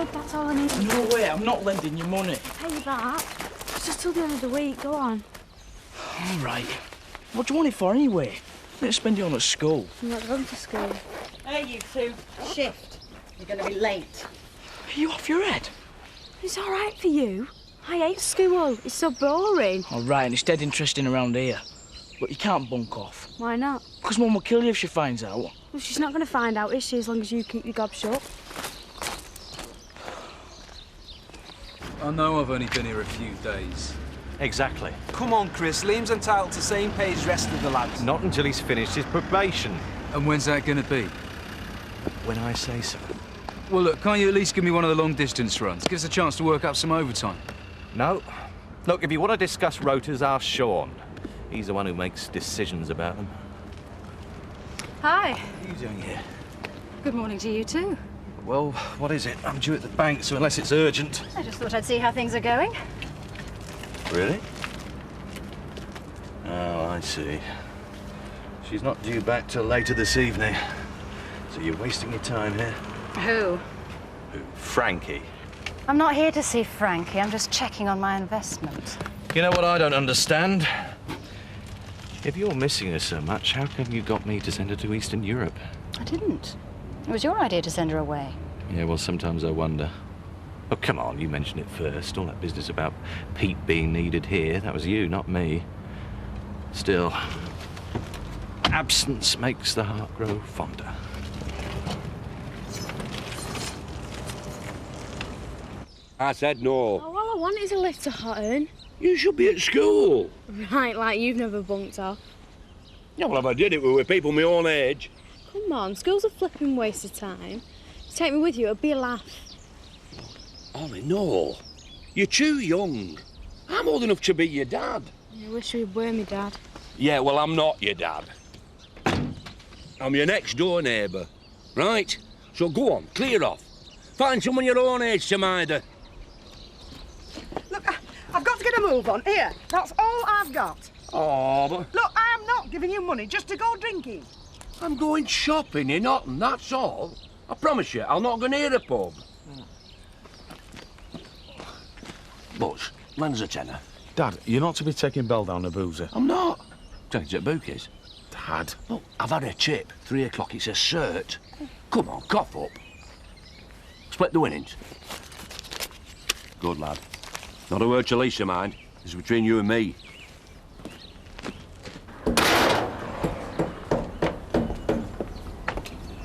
£10, that's all I need. No way, I'm not lending you money. Pay you that. It's just till the end of the week, go on. All right. What do you want it for anyway? I'm going to spend it on at school. I'm not going to school. Hey, you two. Shift. You're going to be late. Are you off your head? It's all right for you. I hate school. It's so boring. All right, and it's dead interesting around here. But you can't bunk off. Why not? Because Mum will kill you if she finds out. Well, she's not going to find out, is she, as long as you keep your gob shut? I know I've only been here a few days. Exactly. Come on, Chris. Liam's entitled to same pay as the rest of the lads. Not until he's finished his probation. And when's that going to be? When I say so. Well, look, can't you at least give me one of the long-distance runs? Give us a chance to work up some overtime. No. Look, if you want to discuss rotas, ask Sean. He's the one who makes decisions about them. Hi. What are you doing here? Good morning to you too. Well, what is it? I'm due at the bank, so unless it's urgent... I just thought I'd see how things are going. Really? Oh, I see. She's not due back till later this evening. So you're wasting your time here. Who? Who? Frankie. I'm not here to see Frankie. I'm just checking on my investment. You know what I don't understand? If you're missing her so much, how come you got me to send her to Eastern Europe? I didn't. It was your idea to send her away. Yeah, well, sometimes I wonder. Oh, come on, you mentioned it first. All that business about Pete being needed here, that was you, not me. Still, absence makes the heart grow fonder. I said no. Oh, all I want is a lift to Hotton. You should be at school. Right, like you've never bunked off. Yeah, well, if I did it, we were people my own age. Come on, school's a flipping waste of time. To take me with you, it'd be a laugh. Ollie, no. You're too young. I'm old enough to be your dad. I wish we were me dad. Yeah, well, I'm not your dad. I'm your next-door neighbour, right? So go on, clear off. Find someone your own age to mind her. Look, I've got to get a move on. Here, that's all I've got. Oh, but... Look, I am not giving you money just to go drinking. I'm going shopping in Hotton, that's all. I promise you, I'll not go near a pub. Butch, lend's a tenner. Dad, you're not to be taking Belle down the boozer. I'm not. Change at Bookies. Dad. Look, I've had a tip. 3 o'clock, it's a cert. Come on, cough up. Split the winnings. Good lad. Not a word to Lisa, mind. It's between you and me.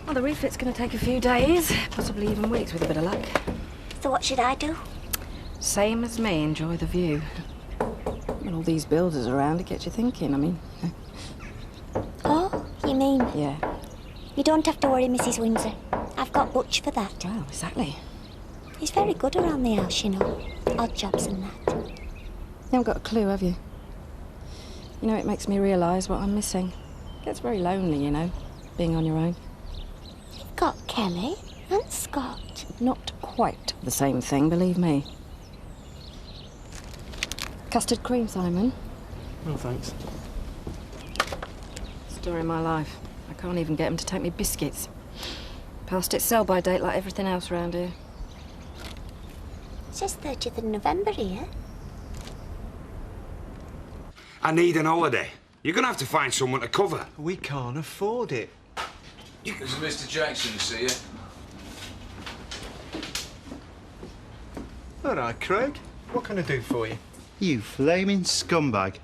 Well, the refit's going to take a few days, possibly even weeks with a bit of luck. So what should I do? Same as me, enjoy the view. Well, all these builders around, it gets you thinking, I mean. Oh, you mean? Yeah. You don't have to worry, Mrs. Windsor. I've got Butch for that. Well, exactly. He's very good around the house, you know. Odd jobs and that. You haven't got a clue, have you? You know, it makes me realise what I'm missing. It gets very lonely, you know, being on your own. You've got Kelly and Scott. Not quite the same thing, believe me. Custard cream, Simon. No, thanks. Story of my life. I can't even get him to take me biscuits. Past its sell-by date like everything else around here. It says 30th of November here. I need an holiday. You're going to have to find someone to cover. We can't afford it. This is Mr. Jackson to see you. All right, Craig. What can I do for you? You flaming scumbag.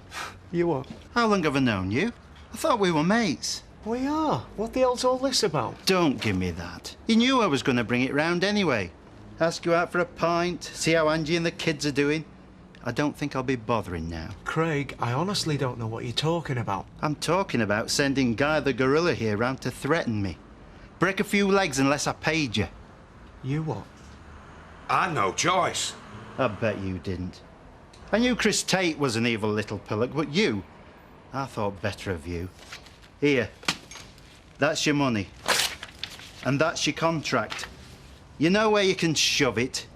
You what? How long have I known you? I thought we were mates. We are. What the hell's all this about? Don't give me that. You knew I was going to bring it round anyway. Ask you out for a pint, see how Angie and the kids are doing. I don't think I'll be bothering now. Craig, I honestly don't know what you're talking about. I'm talking about sending Guy the gorilla here round to threaten me. Break a few legs unless I paid you. You what? I had no choice. I bet you didn't. I knew Chris Tate was an evil little pillock, but you, I thought better of you. Here, that's your money. And that's your contract. You know where you can shove it.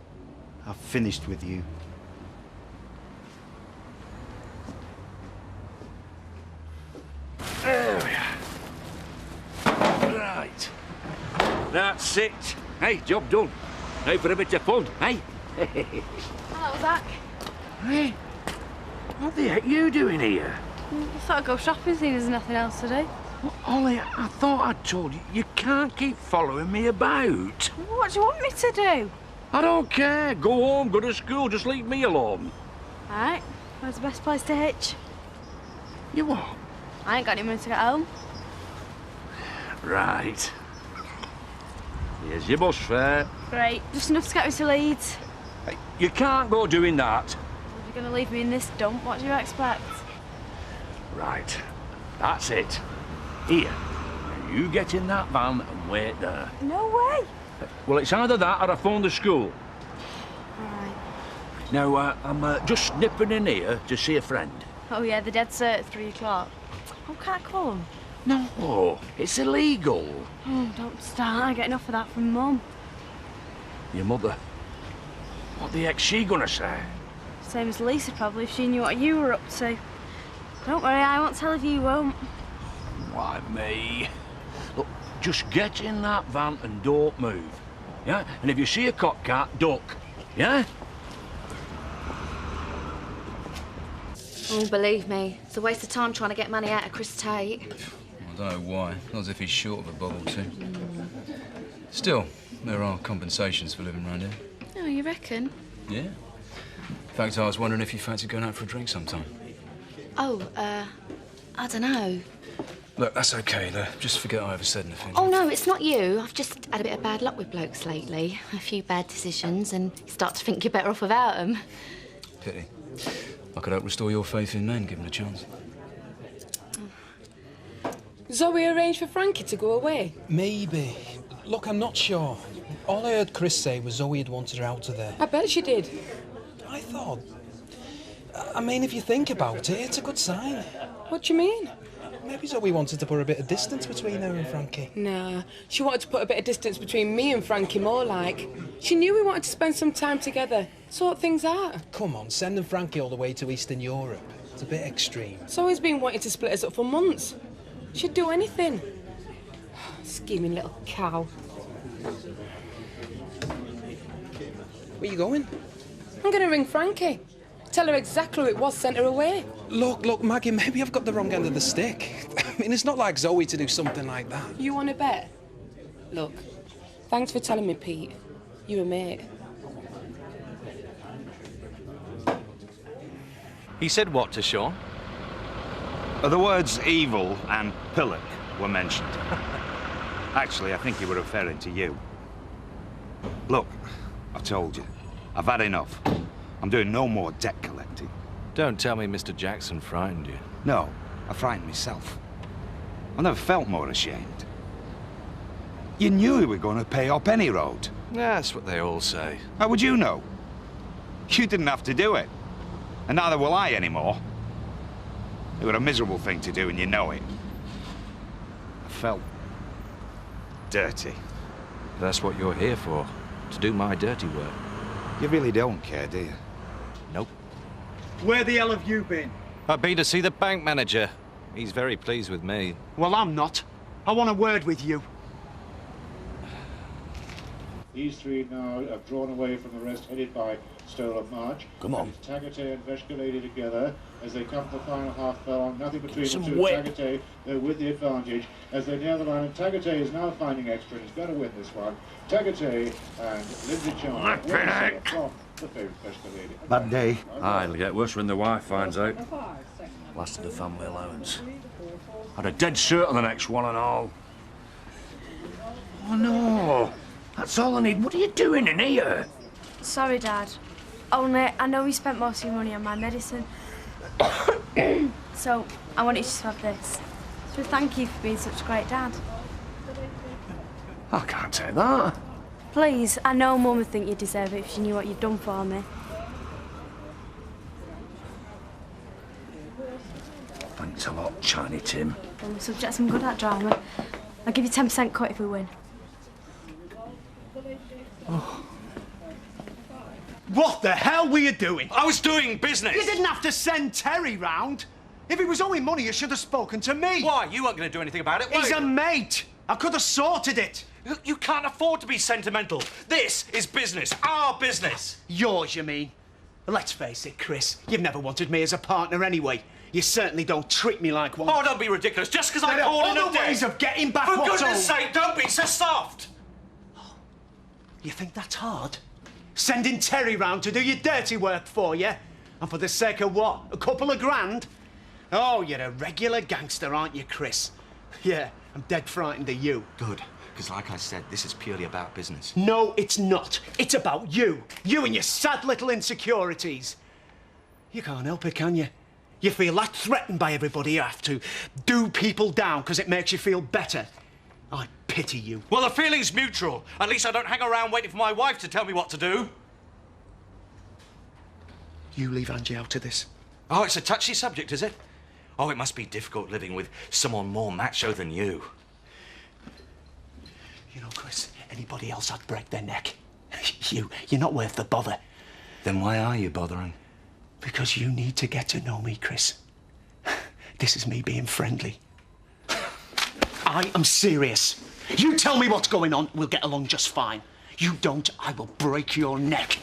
I've finished with you. There we are. Right. That's it. Hey, job done. Hey, for a bit of fun, hey? Hello, Zach. Hey, what the heck are you doing here? I thought I'd go shopping, seeing there's nothing else to do. Well, Ollie, I thought I'd told you, you can't keep following me about. What do you want me to do? I don't care. Go home, go to school, just leave me alone. All right, where's the best place to hitch? You what? I ain't got any money to get home. Right. Here's your bus fare. Great, just enough to get me to Leeds. Hey, you can't go doing that. If you're going to leave me in this dump, what do you expect? Right, that's it. Here, you get in that van and wait there. No way. Well, it's either that or I phone the school. All right. Now, I'm just nipping in here to see a friend. Oh, yeah, the dead cert at 3 o'clock. Oh, can't I come? No, it's illegal. Oh, don't start. I get enough of that from Mum. Your mother? What the heck's she gonna say? Same as Lisa, probably, if she knew what you were up to. Don't worry, I won't tell if you won't. Why, me? Look, just get in that van and don't move, yeah? And if you see a cop car, duck, yeah? Oh, believe me, it's a waste of time trying to get money out of Chris Tate. I don't know why. Not as if he's short of a bob or two. Still, there are compensations for living around here. Oh, you reckon? Yeah. In fact, I was wondering if you fancy going out for a drink sometime. Oh, I don't know. Look, that's okay, though. Just forget I ever said anything. Oh, no, it's not you. I've just had a bit of bad luck with blokes lately. A few bad decisions, and you start to think you're better off without them. Pity. I could help restore your faith in men, given a chance. Zoe arranged for Frankie to go away? Maybe. Look, I'm not sure. All I heard Chris say was Zoe had wanted her out of there. I bet she did. I thought... I mean, if you think about it, it's a good sign. What do you mean? Maybe Zoe wanted to put a bit of distance between her and Frankie. Nah, she wanted to put a bit of distance between me and Frankie, more like. She knew we wanted to spend some time together, sort things out. Come on, sending Frankie all the way to Eastern Europe. It's a bit extreme. Zoe's been wanting to split us up for months. She'd do anything. Scheming little cow. Where you going? I'm going to ring Frankie. Tell her exactly who it was sent her away. Look, Maggie, maybe I've got the wrong end of the stick. I mean, it's not like Zoe to do something like that. You want to bet? Look, thanks for telling me, Pete. You're a mate. He said what to Sean? The words evil and pillock were mentioned. Actually, I think he were referring to you. Look, I told you, I've had enough. I'm doing no more debt collecting. Don't tell me Mr. Jackson frightened you. No, I frightened myself. I never felt more ashamed. You knew we were going to pay up any road. That's what they all say. How would you know? You didn't have to do it. And neither will I anymore. It was a miserable thing to do, and you know it. I felt dirty. That's what you're here for, to do my dirty work. You really don't care, do you? Nope. Where the hell have you been? I've been to see the bank manager. He's very pleased with me. Well, I'm not. I want a word with you. These three now have drawn away from the rest, headed by Stolen March. Come on. Tagate and Veshkalady together as they come to the final half furlong. Nothing between Some the two. whip. Tagate with the advantage as they near the line. And Tagate is now finding extra and he's going to win this one. Tagate and Lindsay Chandler from the favourite Veshkalady. Bad day. Aye, it'll get worse when the wife finds out. Lasted the family allowance. Had a dead cert on the next one and all. Oh no, that's all I need. What are you doing in here? Sorry, Dad. Only I know you spent most of your money on my medicine. So I wanted you to have this. So thank you for being such a great dad. I can't take that. Please, I know Mum would think you deserve it if she knew what you'd done for me. Thanks a lot, Shiny Tim. I'm subject to some good at drama. I'll give you 10% cut if we win. What the hell were you doing? I was doing business! You didn't have to send Terry round. If it was owing money, you should have spoken to me. Why? You weren't going to do anything about it, were He's you? a mate. I could have sorted it. You can't afford to be sentimental. This is business, our business. Yours, you mean? Let's face it, Chris, you've never wanted me as a partner anyway. You certainly don't treat me like one. Oh, don't be ridiculous. Just because I There called are in a other ways of getting back For what's goodness owed. sake, don't be so soft. You think that's hard? Sending Terry round to do your dirty work for you? And for the sake of what? A couple of grand? Oh, you're a regular gangster, aren't you, Chris? Yeah, I'm dead frightened of you. Good, because like I said, this is purely about business. No, it's not. It's about you. You and your sad little insecurities. You can't help it, can you? You feel that threatened by everybody you have to do people down because it makes you feel better. I pity you. Well, the feeling's mutual. At least I don't hang around waiting for my wife to tell me what to do. You leave Angie out of this. Oh, it's a touchy subject, is it? Oh, it must be difficult living with someone more macho than you. You know, Chris, anybody else I'd break their neck. You're not worth the bother. Then why are you bothering? Because you need to get to know me, Chris. This is me being friendly. I am serious. You tell me what's going on, we'll get along just fine. You don't, I will break your neck.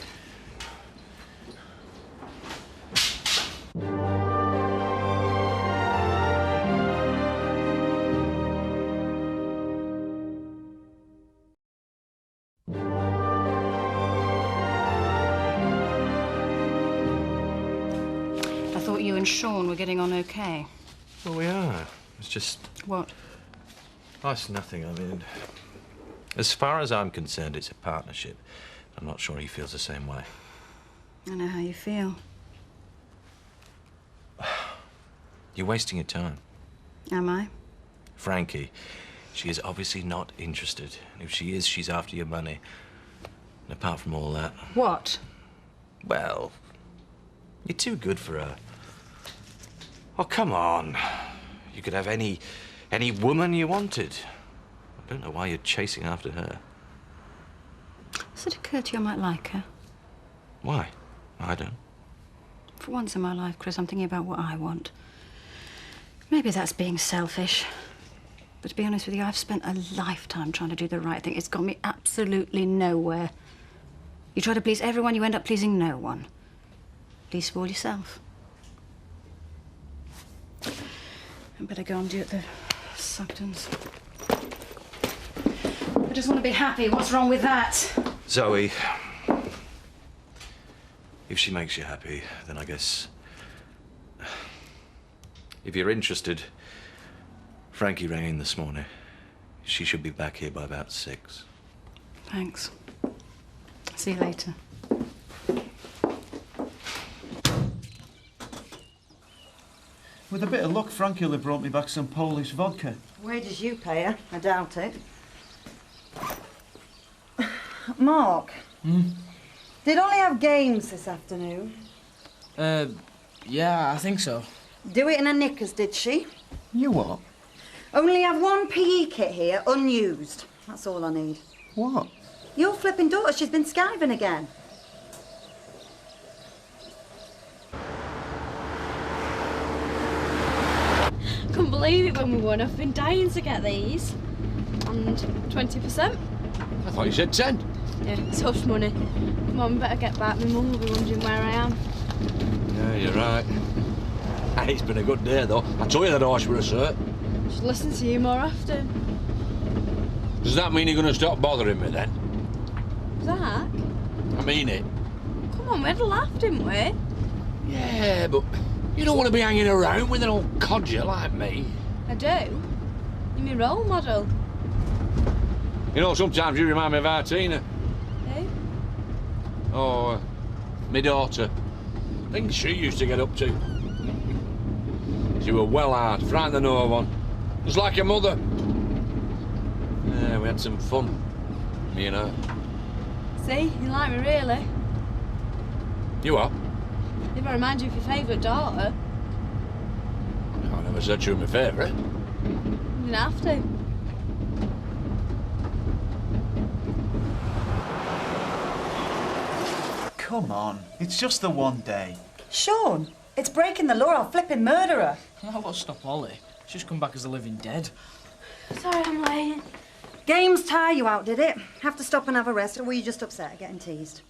I thought you and Sean were getting on okay. Well, we are. It's just... What? Oh, it's nothing. I mean, as far as I'm concerned, it's a partnership. I'm not sure he feels the same way. I know how you feel. You're wasting your time. Am I? Frankie, she is obviously not interested. If she is, she's after your money. And apart from all that... What? Well, you're too good for her. Oh, come on. You could have any woman you wanted. I don't know why you're chasing after her. Does it occur to you I might like her? Why? I don't. For once in my life, Chris, I'm thinking about what I want. Maybe that's being selfish. But to be honest with you, I've spent a lifetime trying to do the right thing. It's got me absolutely nowhere. You try to please everyone, you end up pleasing no one. Please spoil yourself. I better go and do it the Sugdens. I just want to be happy. What's wrong with that? Zoe, if she makes you happy, then I guess... If you're interested, Frankie rang in this morning. She should be back here by about 6. Thanks. See you later. With a bit of luck, Frankie will have brought me back some Polish vodka. Wages you pay her, I doubt it. Mark, did Ollie have games this afternoon? Yeah, I think so. Do it in her knickers, did she? You what? Only have one PE kit here, unused. That's all I need. What? Your flipping daughter, she's been skiving again. Couldn't believe it when we won. I've been dying to get these. And 20%. I thought you said 10. Yeah, it's hush money. Come on, we better get back. My mum will be wondering where I am. Yeah, you're right. Hey, it's been a good day, though. I told you that horse were a cert. Should listen to you more often. Does that mean you're going to stop bothering me, then? Zach? I mean it. Come on, we had a laugh, didn't we? Yeah, but you don't want to be hanging around with an old codger like me. I do. You're my role model. You know, sometimes you remind me of Artina. Who? Oh, my daughter. Things she used to get up to. She were well hard, frightened of no one. Just like your mother. Yeah, we had some fun, me and her. See, you like me really. You what? If I remind you of your favourite daughter, I never said you were my favourite. you didn't have to. Come on, it's just the one day. Sean, it's breaking the law. I'll flipping murder her. I won't stop Ollie. She's come back as the living dead. Sorry I'm late. Games tire you out, did it? Have to stop and have a rest, or were you just upset at getting teased?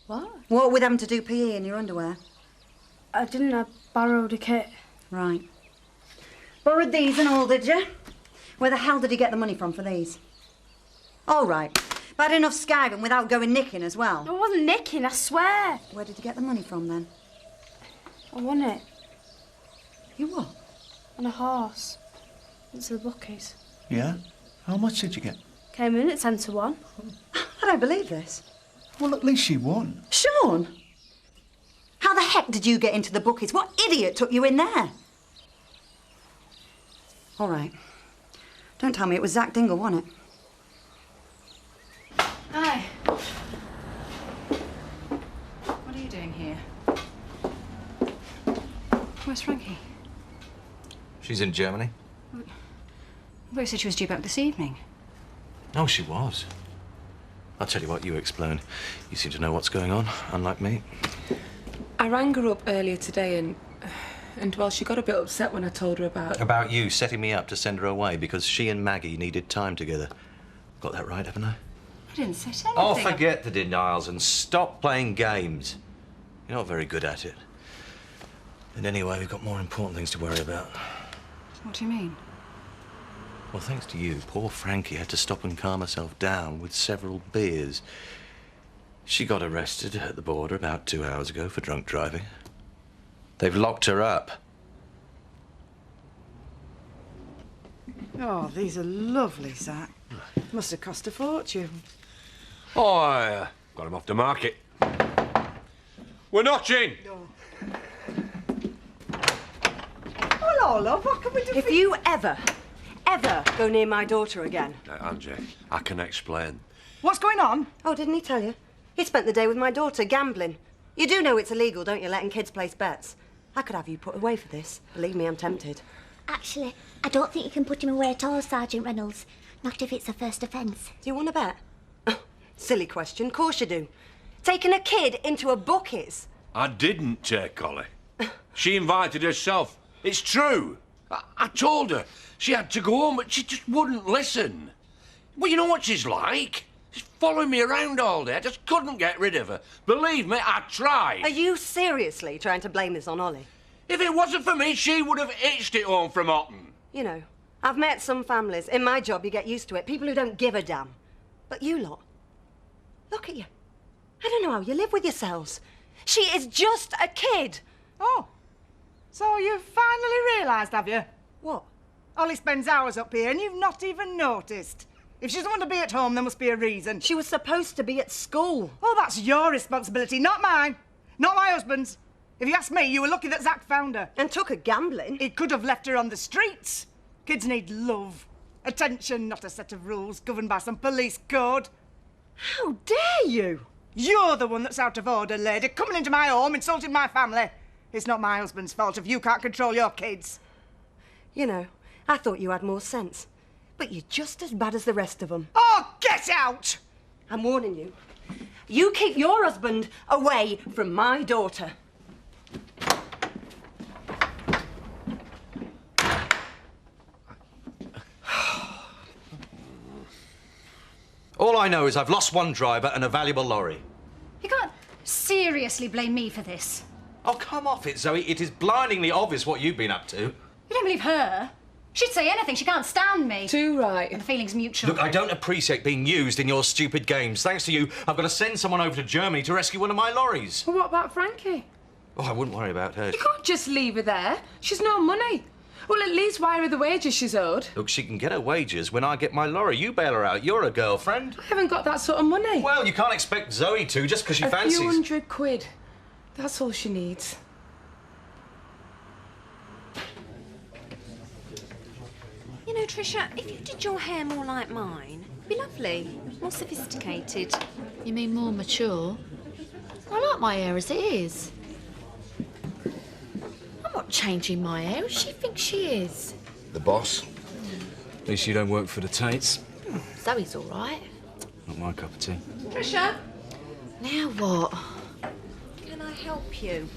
What? What with having to do PE in your underwear? I didn't. I borrowed a kit. Right. Borrowed these and all, did you? Where the hell did you get the money from for these? All right. Bad enough skagging without going nicking as well. I wasn't nicking, I swear. Where did you get the money from then? I won it. You what? On a horse. It's the bookies. Yeah? How much did you get? Came in at 10 to 1. I don't believe this. Well, at least you won. Sean! How the heck did you get into the bookies? What idiot took you in there? All right. Don't tell me it was Zach Dingle, wasn't it? Hi. What are you doing here? Where's Frankie? She's in Germany. Well, you said she was due back this evening. Oh, she was. I'll tell you what, you explain. You seem to know what's going on, unlike me. I rang her up earlier today and well, she got a bit upset when I told her about... About you setting me up to send her away because she and Maggie needed time together. Got that right, haven't I? I didn't say anything. Oh, forget the denials and stop playing games. You're not very good at it. And anyway, we've got more important things to worry about. What do you mean? Well, thanks to you, poor Frankie had to stop and calm herself down with several beers. She got arrested at the border about 2 hours ago for drunk driving. They've locked her up. Oh, these are lovely, Zach. Must have cost a fortune. Oh, I got him off the market. We're knocking! Hello, love. What can we do If you ever go near my daughter again... Angie, I can explain. What's going on? Oh, didn't he tell you? He spent the day with my daughter gambling. You do know it's illegal, don't you, letting kids place bets? I could have you put away for this. Believe me, I'm tempted. Actually, I don't think you can put him away at all, Sergeant Reynolds. Not if it's a first offence. Do you want to bet? Oh, silly question. Course you do. Taking a kid into a bookies. I didn't take Collie. She invited herself. It's true. I told her she had to go home, but she just wouldn't listen. Well, you know what she's like? She's following me around all day. I just couldn't get rid of her. Believe me, I tried. Are you seriously trying to blame this on Ollie? If it wasn't for me, she would have hitched it home from Otten. You know, I've met some families. In my job, you get used to it. People who don't give a damn. But you lot, look at you. I don't know how you live with yourselves. She is just a kid. Oh, so you've finally realised, have you? What? Ollie spends hours up here and you've not even noticed. If she doesn't want to be at home, there must be a reason. She was supposed to be at school. Oh, that's your responsibility, not mine. Not my husband's. If you ask me, you were lucky that Zach found her. And took her gambling. He could have left her on the streets. Kids need love. Attention, not a set of rules governed by some police code. How dare you? You're the one that's out of order, lady, coming into my home, insulting my family. It's not my husband's fault if you can't control your kids. You know, I thought you had more sense. But you're just as bad as the rest of them. Oh, get out! I'm warning you. You keep your husband away from my daughter. All I know is I've lost one driver and a valuable lorry. You can't seriously blame me for this. Oh, come off it, Zoe. It is blindingly obvious what you've been up to. You don't believe her? She'd say anything. She can't stand me. Too right. And the feeling's mutual. Look, I don't appreciate being used in your stupid games. Thanks to you, I've got to send someone over to Germany to rescue one of my lorries. Well, what about Frankie? Oh, I wouldn't worry about her. You can't just leave her there. She's no money. Well, at least wire her the wages she's owed. Look, she can get her wages when I get my lorry. You bail her out. You're a girlfriend. I haven't got that sort of money. Well, you can't expect Zoe to just because she fancies... A few £100. That's all she needs. You know, Tricia, if you did your hair more like mine, it'd be lovely. More sophisticated. You mean more mature? I like my hair as it is. I'm not changing my hair. Who does she think she is? The boss. At least you don't work for the Tates. Zoe's all right. Not my cup of tea. Tricia? Now what? Can I help you?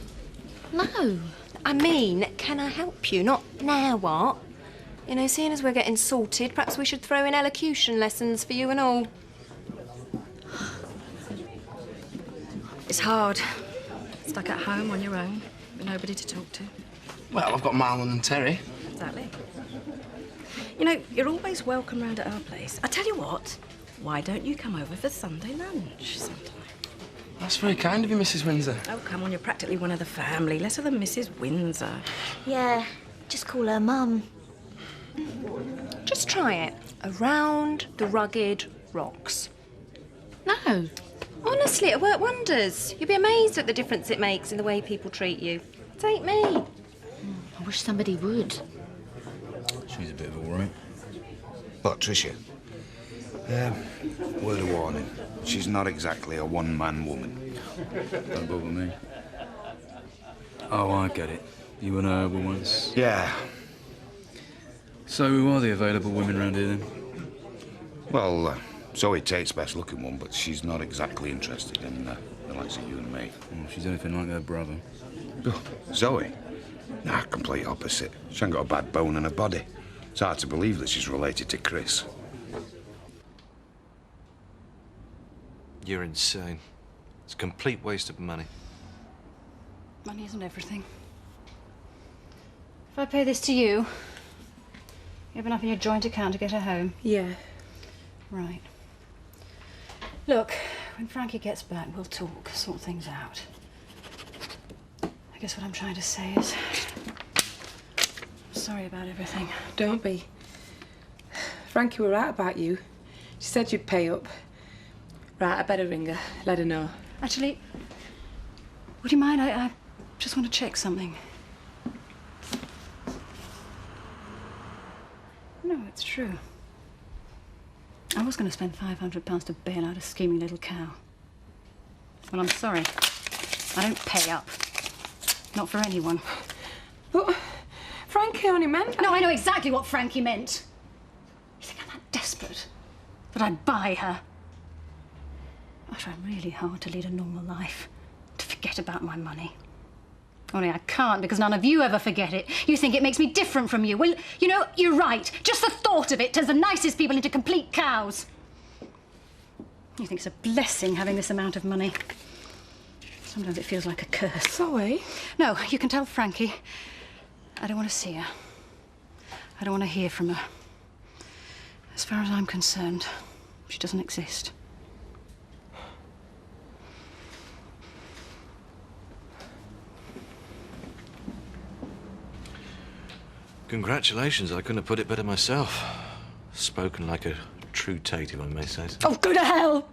No. I mean, can I help you? Not now what? You know, seeing as we're getting sorted, perhaps we should throw in elocution lessons for you and all. It's hard. Stuck at home on your own, with nobody to talk to. Well, I've got Marlon and Terry. Exactly. You know, you're always welcome round at our place. I tell you what, why don't you come over for Sunday lunch sometime? That's very kind of you, Mrs. Windsor. Oh, come on, you're practically one of the family. Lesser than Mrs. Windsor. Yeah, just call her Mum. Just try it. Around the rugged rocks. No. Honestly, it'll work wonders. You'll be amazed at the difference it makes in the way people treat you. Take me. I wish somebody would. She's a bit of all right. Look, Tricia, word of warning. She's not exactly a one-man woman. Don't bother me. Oh, I get it. You and her were once... Yeah. So who are the available women round here, then? Well, Zoe Tate's best-looking one, but she's not exactly interested in the likes of you and me. Oh, she's anything like her brother. Oh, Zoe? Nah, complete opposite. She ain't got a bad bone in her body. It's hard to believe that she's related to Chris. You're insane. It's a complete waste of money. Money isn't everything. If I pay this to you, you have enough in your joint account to get her home? Yeah. Right. Look, when Frankie gets back, we'll talk, sort things out. I guess what I'm trying to say is... I'm sorry about everything. Don't be. Frankie were right about you. She said you'd pay up. Right, I better ring her, let her know. Actually, would you mind? I just want to check something. No, it's true. I was going to spend £500 to bail out a scheming little cow. Well, I'm sorry. I don't pay up. Not for anyone. But Frankie only meant... No, I know exactly what Frankie meant. You think I'm that desperate that I'd buy her? I try really hard to lead a normal life, to forget about my money. Only I can't because none of you ever forget it. You think it makes me different from you. Well, you know, you're right. Just the thought of it turns the nicest people into complete cows. You think it's a blessing having this amount of money. Sometimes it feels like a curse. Zoe? No, you can tell Frankie. I don't want to see her. I don't want to hear from her. As far as I'm concerned, she doesn't exist. Congratulations, I couldn't have put it better myself. Spoken like a true Tate, if I may say so. Oh, go to hell!